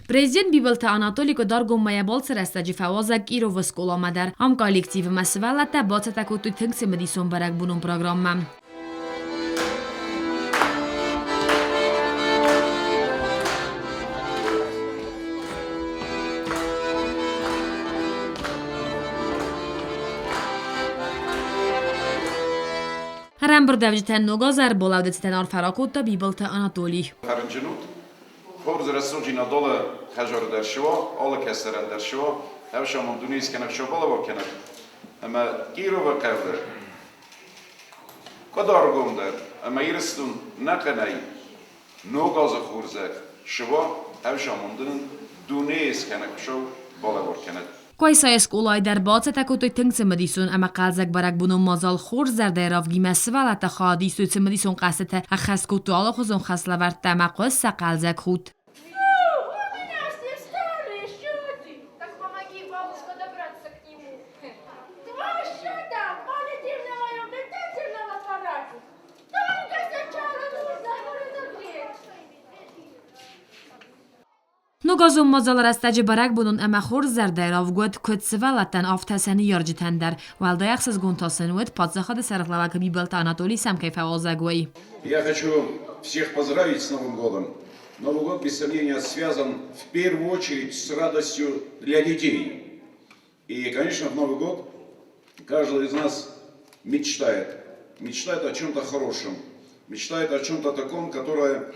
Prezident Bibalta Anatoliko dargomaya balceresztagyi fałazak író szkola madar. Am kollektív mesvelete bacetak úgy tünkse medison barak bunun programmam. Rembrdevjiten nogazar bolaudetten arfarakutta Bibalta Anatoli. Forz resurgi na dole hajar der shwa, alle keseren der shwa, hevsha mondunis kenak shobala kenak. Ama giro ve kavde. Kadar gonder, ama iristun nakanay. Nogaz khorzak shwa, hevsha mondun dunis kenak show bala kenak. Koysa eskolay der bacetak úgy tünkse medison ama qalzak barak bunun mazal khorzer der avgi mesvelete khadi sütse medison qasete akhaskut ala khozon khaslavart ma qossa qalzak khut. Nogazon mazal rastacı barak bunun ama khorzer der avgud kutsvelatan aftasani yarjitender. Valdayaxsız guntasenut padzaxada sarıqlavak Bibalta Anatoli самкай фавалзагой. Я хочу всех поздравить с Новым годом. Новый год, без сомнения, связан в первую очередь с радостью для детей. И, конечно, в Новый год каждый из нас мечтает о чем-то хорошем, мечтает о чем-то таком, которое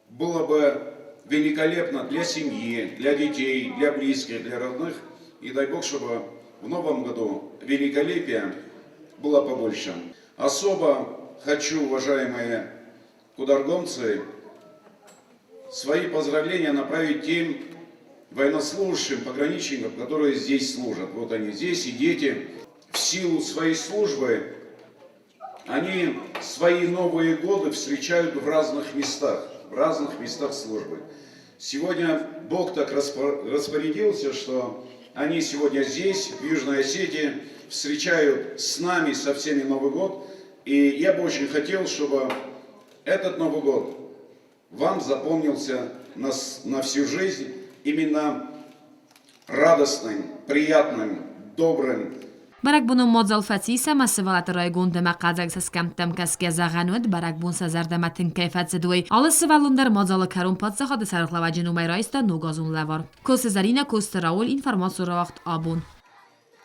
было бы великолепно для семьи, для детей, для близких, для родных. И дай Бог, чтобы в новом году великолепия было побольше. Особо хочу, уважаемые кударгомцы, свои поздравления направить тем военнослужащим, пограничникам, которые здесь служат. Вот они здесь, и дети. В силу своей службы они свои Новые годы встречают в разных местах службы. Сегодня Бог так распорядился, что они сегодня здесь, в Южной Осетии, встречают с нами, со всеми Новый год. И я бы очень хотел, чтобы этот Новый год вам запомнился на всю жизнь именно радостным, приятным, добрым. Barak bunun modzal fatisa masvalat raygunde maqazak saskamtam kaske zaganud barak bun sazardamatin kayfat zedoi. Alla svalundar modzal karum patsaxada sarıqlavacı numaraysta nogazun lavar. Kosezarina Kostaraul informatsiya vaqt abun.